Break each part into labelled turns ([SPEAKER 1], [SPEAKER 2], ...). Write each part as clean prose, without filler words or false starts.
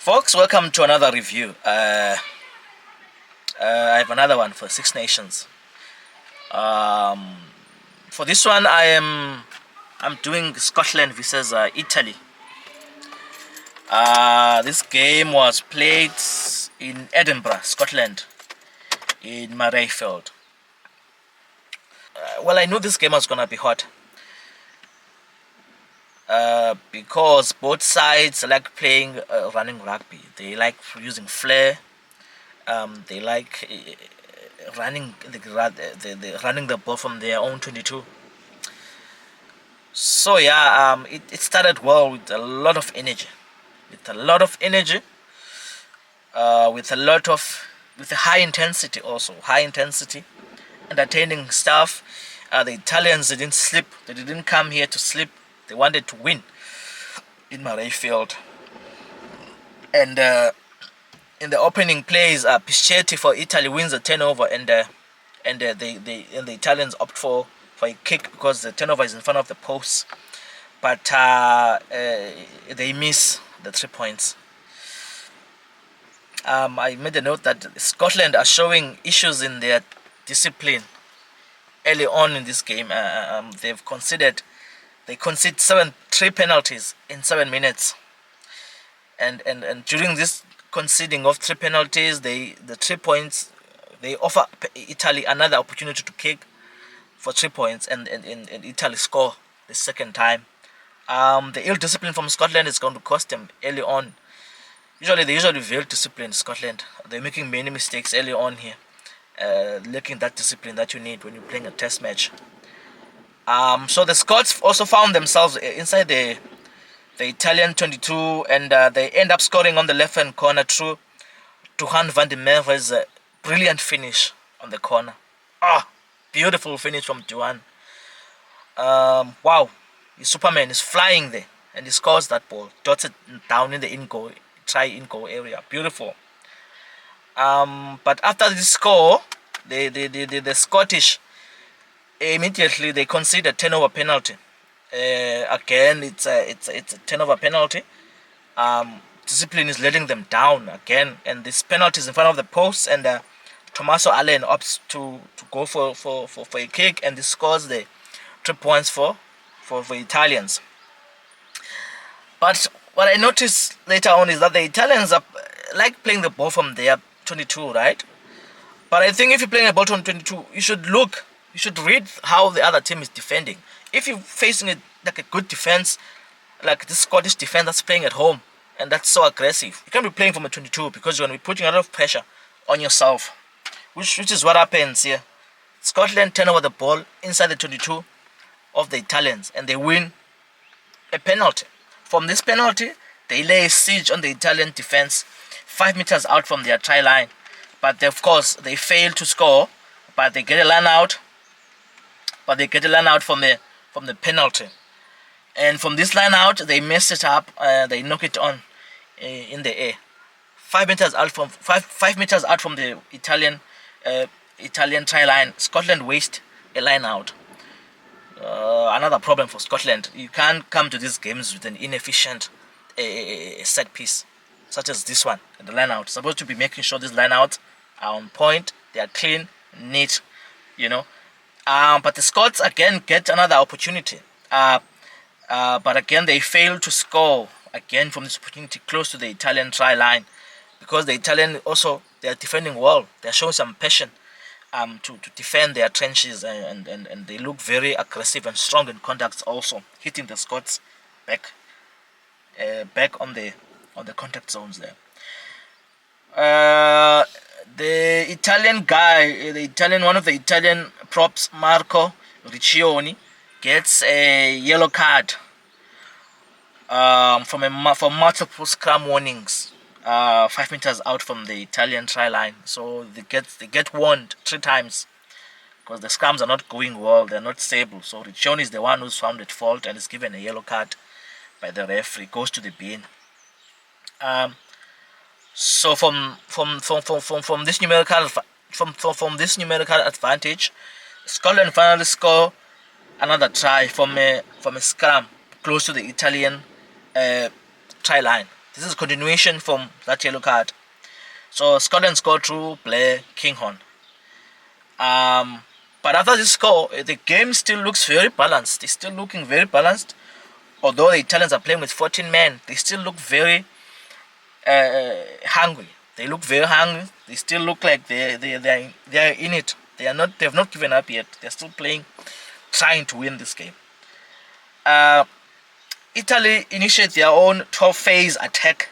[SPEAKER 1] Folks, welcome to another review. I have another one for Six Nations. For this one, I'm doing Scotland versus Italy. This game was played in Edinburgh, Scotland, in Murrayfield. Well, I knew this game was gonna be hot because both sides like playing running rugby. They like using flair. They like running running the ball from their own 22. So yeah, it started well with a lot of energy, with a high intensity, also high intensity, entertaining stuff. The Italians didn't sleep. They didn't come here to sleep. They wanted to win in Murrayfield. And in the opening plays, Pischetti for Italy wins a turnover, and the Italians opt for a kick because the turnover is in front of the post, but they miss the 3 points. I made a note that Scotland are showing issues in their discipline early on in this game. They concede 3 penalties in 7 minutes, and during this conceding of 3 penalties, the 3 points, they offer Italy another opportunity to kick for 3 points, and Italy score the second time. The ill discipline from Scotland is going to cost them early on. They usually very disciplined, Scotland. They're making many mistakes early on here, lacking that discipline that you need when you're playing a test match. So the Scots also found themselves inside the Italian 22, and they end up scoring on the left-hand corner through Duhan van der Merwe's brilliant finish on the corner. Beautiful finish from Duhan. Wow, Superman is flying there, and he scores that ball, dots it down in the in-goal area. Beautiful. But after this score, the Scottish immediately they concede a turnover penalty. Again, it's a turnover penalty. Discipline is letting them down again, and this penalty is in front of the post, and Tommaso Allen opts to go for a kick, and this scores the 3 points for Italians. But what I noticed later on is that the Italians are like playing the ball from their 22, right? But I think if you're playing a ball from 22, you should read how the other team is defending. If you're facing it like a good defense, like the Scottish defense that's playing at home and that's so aggressive, you can't be playing from a 22 because you're going to be putting a lot of pressure on yourself, which is what happens here. Scotland turn over the ball inside the 22 of the Italians, and they win a penalty. From this penalty, they lay a siege on the Italian defense 5 meters out from their try line, but of course they fail to score. But they get a line out. From the penalty, and from this line out, they mess it up. They knock it on in the air, 5 meters out from 5 meters out from the Italian try line. Scotland waste a line out. Another problem for Scotland. You can't come to these games with an inefficient set piece such as this one. The line out supposed to be making sure these line outs are on point. They are clean, neat, But the Scots again get another opportunity. But again they fail to score again from this opportunity close to the Italian try line, because the Italian also, they are defending well. They are showing some passion to defend their trenches, and they look very aggressive and strong in contacts, also hitting the Scots back on the contact zones there. The Italian one of the Italian props, Marco Riccioni, gets a yellow card for multiple scrum warnings 5 meters out from the Italian try line. So they get warned 3 times because the scrums are not going well, they're not stable. So Riccioni is the one who's found at fault and is given a yellow card by the referee, goes to the bin. So from this numerical advantage, Scotland finally score another try from a scrum close to the Italian try line. This is continuation from that yellow card. So Scotland scored through Blair Kinghorn. But after this score, the game still looks very balanced. It's still looking very balanced. Although the Italians are playing with 14 men, they still look very hungry. They look very hungry. They still look like they are in it. They have not given up yet. They're still playing, trying to win this game. Italy initiate their own 12 phase attack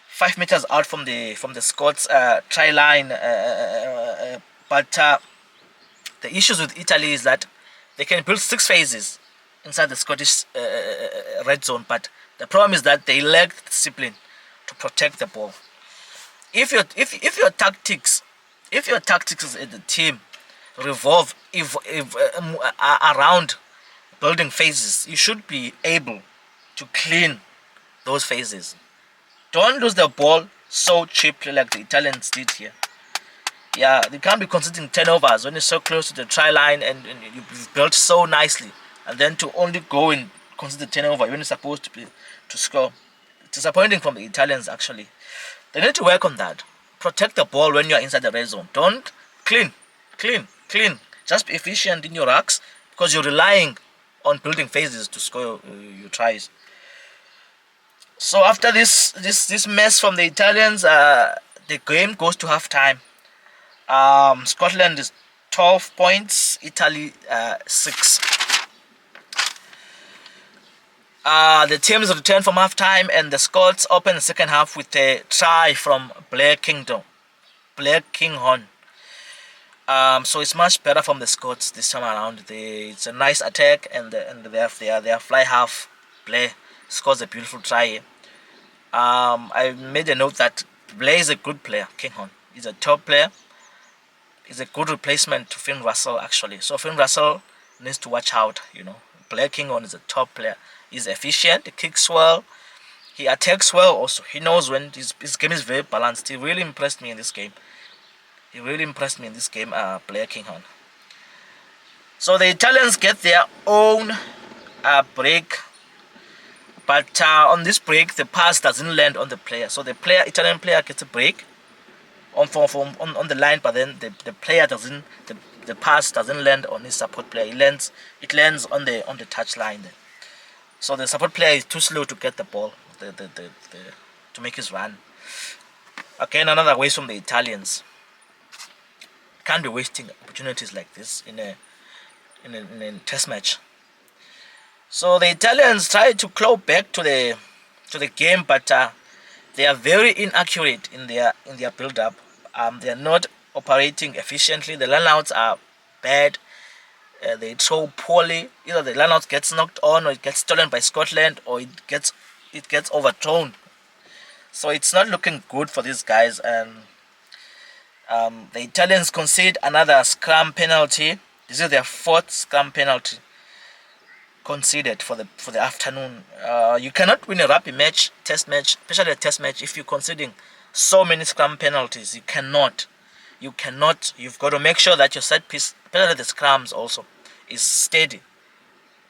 [SPEAKER 1] 5 meters out from the Scots try line, but the issues with Italy is that they can build 6 phases inside the Scottish red zone, but the problem is that they lack discipline to protect the ball. If your tactics as a team revolve around building phases, you should be able to clean those phases. Don't lose the ball so cheaply like the Italians did here. Yeah, they can't be conceding turnovers when you're so close to the try line and you've built so nicely, and then to only go and concede the turnover when you're supposed to score. It's disappointing from the Italians actually. They need to work on that. Protect the ball when you're inside the red zone. Don't clean. Just be efficient in your rucks because you're relying on building phases to score your tries. So after this mess from the Italians, the game goes to half time. Scotland is 12 points, Italy 6. The teams return from half time and the Scots open the second half with a try from Blair Kinghorn. So it's much better from the Scots this time around. It's a nice attack and their fly half Blair scores a beautiful try. I made a note that Blair is a good player. Kinghorn is a top player. He's a good replacement to Finn Russell actually. So Finn Russell needs to watch out. Blair Kinghorn is a top player. He's efficient. He kicks well. He attacks well also. He knows when his game is very balanced. He really impressed me in this game. Blair Kinghorn. So the Italians get their own break. But on this break, the pass doesn't land on the player. So the Italian player gets a break on the line, but then the pass doesn't land on his support player. It lands on the touch line. Then. So the support player is too slow to get the ball, to make his run. Again, another waste from the Italians. Can't be wasting opportunities like this in a test match. So the Italians try to claw back to the game, but they are very inaccurate in their build-up. They are not operating efficiently. The lineouts are bad. They throw poorly. Either the lineout gets knocked on, or it gets stolen by Scotland, or it gets overthrown. So it's not looking good for these guys. And the Italians concede another scrum penalty. This is their 4th scrum penalty conceded for the afternoon. You cannot win a rugby match, test match, especially a test match, if you're conceding so many scrum penalties. You cannot. You've got to make sure that your set piece, especially the scrums also, is steady.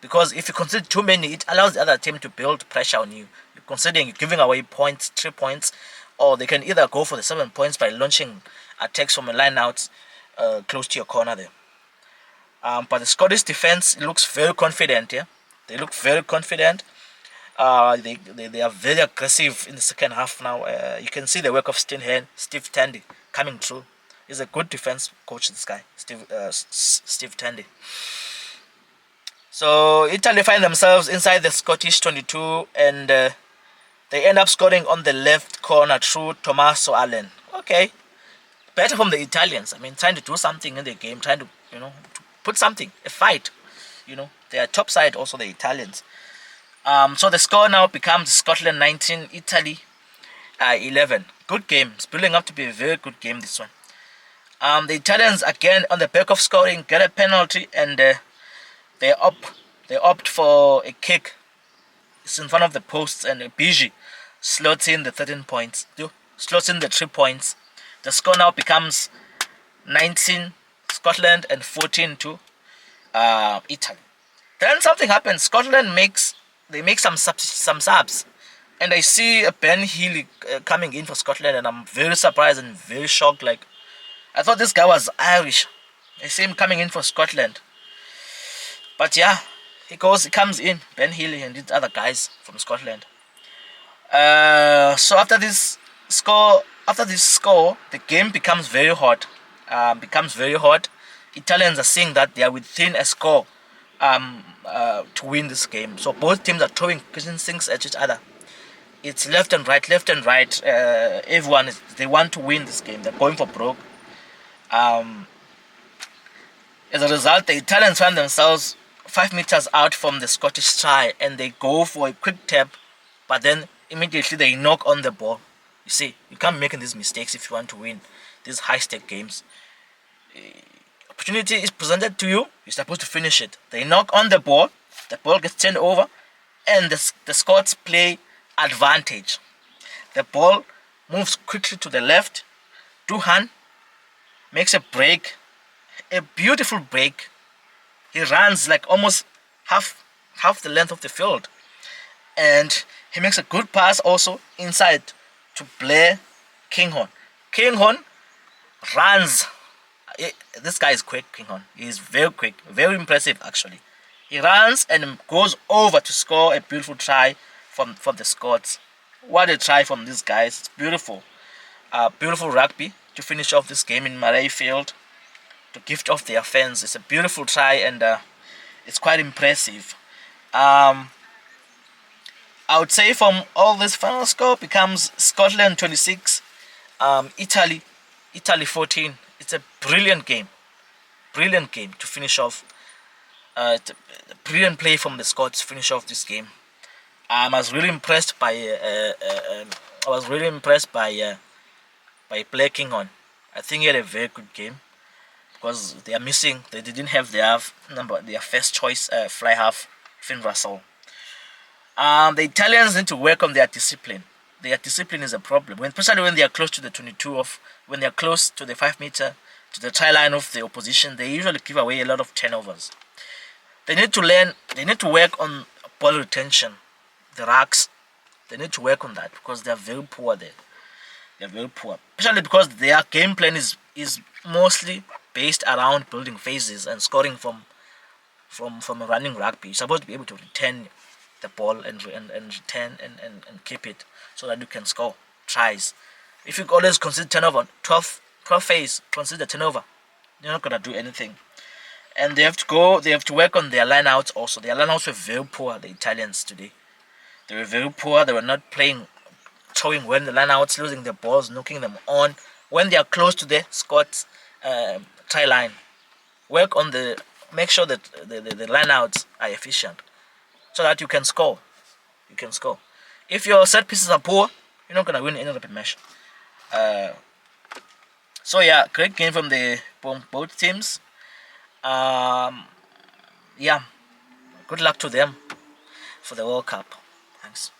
[SPEAKER 1] Because if you concede too many, it allows the other team to build pressure on you. You're giving away points, 3 points, or they can either go for the 7 points by launching attacks from a line out close to your corner there. But the Scottish defense looks very confident. Yeah, they look very confident. They are very aggressive in the second half now. You can see the work of Steve Tandy coming through. He's a good defense coach. This guy, Steve Tandy. So Italy find themselves inside the Scottish 22, and they end up scoring on the left corner through Tommaso Allen. Okay, better from the Italians. I mean, trying to do something in the game, trying to to put something, a fight. They are top side also, the Italians. So the score now becomes Scotland 19, Italy 11. Good game. It's building up to be a very good game, this one. The Italians, again, on the back of scoring, get a penalty, and they opt for a kick. It's in front of the posts, and Biji slots in the 13 points. Slots in the 3 points. The score now becomes 19 Scotland and 14 to Italy. Then something happens. Scotland make some subs, and I see Ben Healy coming in for Scotland, and I'm very surprised and very shocked. Like, I thought this guy was Irish. I see him coming in for Scotland, but yeah, he comes in, Ben Healy and these other guys from Scotland. So after this score, the game becomes very hot. Italians are seeing that they are within a score to win this game. So both teams are throwing kitchen sinks at each other. It's left and right, left and right. They want to win this game. They're going for broke. Um, as a result, the Italians find themselves 5 meters out from the Scottish try, and they go for a quick tap, but then immediately they knock on the ball. You see, you can't make these mistakes if you want to win these high-stake games. Opportunity is presented to you, you're supposed to finish it. They knock on the ball gets turned over, and the Scots play advantage. The ball moves quickly to the left. Duhan makes a break, a beautiful break. He runs like almost half the length of the field, and he makes a good pass also inside to Blair Kinghorn. Kinghorn runs. This guy is quick, Kinghorn. He's very quick, very impressive actually. He runs and goes over to score a beautiful try from the Scots. What a try from these guys. It's beautiful. Beautiful rugby to finish off this game in Murray Field, to gift off their fans. It's a beautiful try, and it's quite impressive. I would say from all this, final score becomes Scotland 26, Italy 14. It's a brilliant game to finish off. Brilliant play from the Scots to finish off this game. I was really impressed by Blair Kinghorn. I think he had a very good game, because they didn't have their first choice fly half, Finn Russell. The Italians need to work on their discipline. Their discipline is a problem, especially when they are close to the 22 when they are close to the 5 meter, to the try line of the opposition. They usually give away a lot of turnovers. They need to work on ball retention, the racks. They need to work on that, because they are very poor there. They are very poor, especially because their game plan is mostly based around building phases and scoring from a running rugby. You're supposed to be able to retain the ball and retain and keep it, so that you can score tries. If you always consider turnover, 12 phase, consider turnover, you're not gonna do anything. And they have to work on their lineouts also. Their lineouts were very poor, the Italians today. They were very poor. They were not throwing when the lineouts, losing their balls, knocking them on when they are close to the Scots try line. Make sure that the lineouts are efficient, so that you can score. If your set pieces are poor, you're not gonna win any rugby match. So yeah, great game from both teams. Yeah, good luck to them for the World Cup. Thanks.